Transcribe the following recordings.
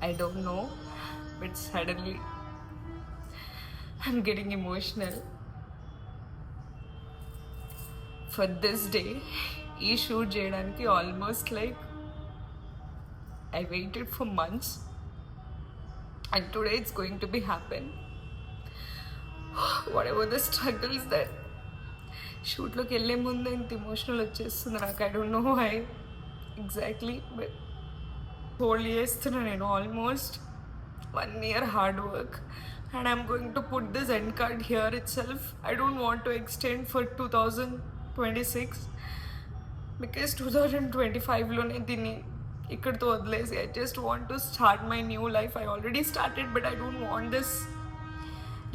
I don't know, but suddenly I'm getting emotional. For this day, ఈ shoot చేయడానికి almost like I waited for months and today it's going to be happen. Whatever the struggles that షూట్లోకి వెళ్ళే ముందు ఇంత emotional వచ్చేస్తుంది నాకు. I don't know why exactly, but hold చేస్తున్నా నేను almost 1 year hard work and I'm going to put this end card here itself. I don't want to extend for 2026 because 2025లోనే దీన్ని ఇక్కడితో వదిలేసి I just want to start my new life. I already started, but I don't want this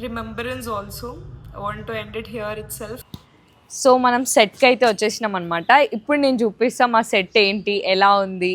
remembrance also. I want to end it here itself. So మనం సెట్కి అయితే వచ్చేసినాం అనమాట. ఇప్పుడు నేను చూపిస్తాం ఆ సెట్ ఏంటి, ఎలా ఉంది.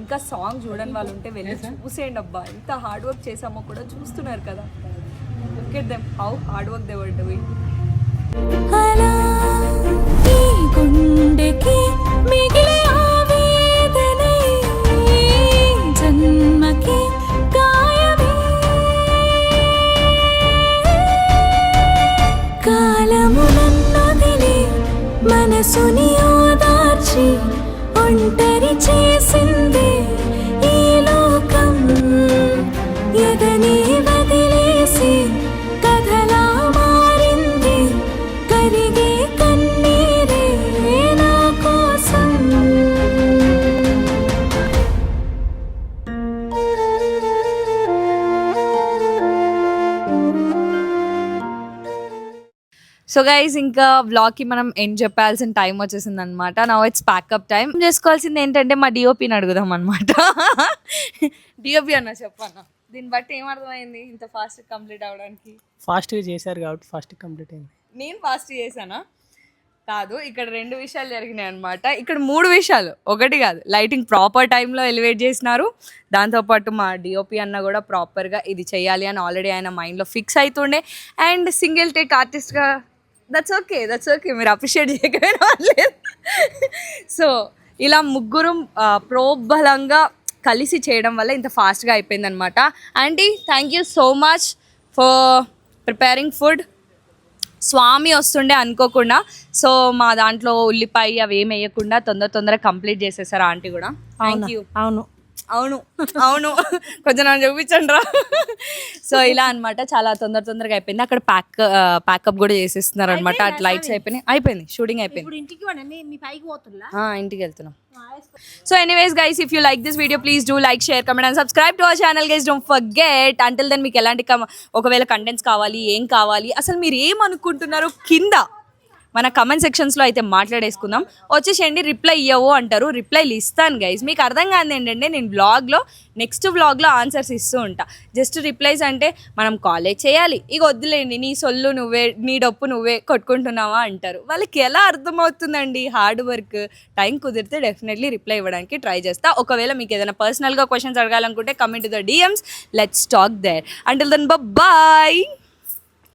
ఇంకా సాంగ్ చూడని వాళ్ళు ఉంటే వెళ్ళి చూసేయండి అబ్బా, ఎంత హార్డ్ వర్క్ చేసామో కూడా చూస్తున్నారు కదా. Look at them how hard work they were doing. మనసుని ఓదార్చి ఒంటరి చేసింది ఈ లోకం, ఎదని వదిలేసి కథలా మారింది కరిగే కన్నీరే నా కోసం. సో గైజ్ ఇంకా వ్లాగ్కి మనం ఎండ్ చెప్పాల్సిన టైం వచ్చేసింది అనమాట. Now it's pack up time. చేసుకోవాల్సింది ఏంటంటే మా డిఓపిని అడుగుదాం అనమాట. డిఓపి అన్న చెప్పన్న, దీన్ని బట్టి ఏమర్థమైంది ఇంత ఫాస్ట్ కంప్లీట్ అవ్వడానికి? ఫాస్ట్గా చేశారు కాబట్టి ఫాస్ట్ కంప్లీట్ అయింది. నేను ఫాస్ట్ చేశానా? కాదు, ఇక్కడ 2 విషయాలు జరిగినాయి అనమాట. ఇక్కడ 3 విషయాలు, ఒకటి కాదు. లైటింగ్ ప్రాపర్ టైంలో ఎలివేట్ చేసినారు. దాంతోపాటు మా డిఓపి అన్న కూడా ప్రాపర్గా ఇది చేయాలి అని ఆల్రెడీ ఆయన మైండ్లో ఫిక్స్ అవుతుండే. అండ్ సింగిల్ టేక్ ఆర్టిస్ట్గా దట్స్ ఓకే, మీరు అప్రిషియేట్ చేయకపోయినా లేదు. సో ఇలా ముగ్గురు ప్రోబలంగా కలిసి చేయడం వల్ల ఇంత ఫాస్ట్గా అయిపోయింది అనమాట. Aunty thank you so much for preparing food. Swami వస్తుండే అనుకోకుండా, సో మా దాంట్లో ఉల్లిపాయ అవి ఏమి వేయకుండా తొందరగా కంప్లీట్ చేసేసారు ఆంటీ కూడా. Thank you. అవును కొంచెం నన్ను చూపించండి రా. సో ఇలా అనమాట, చాలా తొందరగా అయిపోయింది. అక్కడ ప్యాకప్ కూడా చేసేస్తున్నారు అనమాట. అట్లా లైట్స్ అయిపోయింది, షూటింగ్ అయిపోయింది. ఇంటికి వెళ్తున్నాం. So anyways guys, if you like this video please do like, share, comment and subscribe to our channel guys. Don't forget. Until then మీకు ఎలాంటి ఒకవేళ కంటెంట్స్ కావాలి, ఏం కావాలి, అసలు మీరు ఏమనుకుంటున్నారు కింద మన కమెంట్ సెక్షన్స్లో అయితే మాట్లాడేసుకుందాం. వచ్చేసేయండి. రిప్లై ఇవ్వవు అంటారు, రిప్లైలు ఇస్తాను గైస్. మీకు అర్థం కాదు ఏంటంటే, నేను నెక్స్ట్ వ్లాగ్లో ఆన్సర్స్ ఇస్తూ ఉంటా. జస్ట్ రిప్లైస్ అంటే మనం కాలేజ్ చేయాలి, ఇక వద్దులేండి, నీ సొల్లు నువ్వే, నీ డప్పు నువ్వే కొట్టుకుంటున్నావా అంటారు. వాళ్ళకి ఎలా అర్థమవుతుందండి హార్డ్ వర్క్? టైం కుదిరితే డెఫినెట్లీ రిప్లై ఇవ్వడానికి ట్రై చేస్తా. ఒకవేళ మీకు ఏదైనా పర్సనల్గా క్వశ్చన్స్ అడగాలనుకుంటే comment to the DMs. Let's talk there. Until then bye.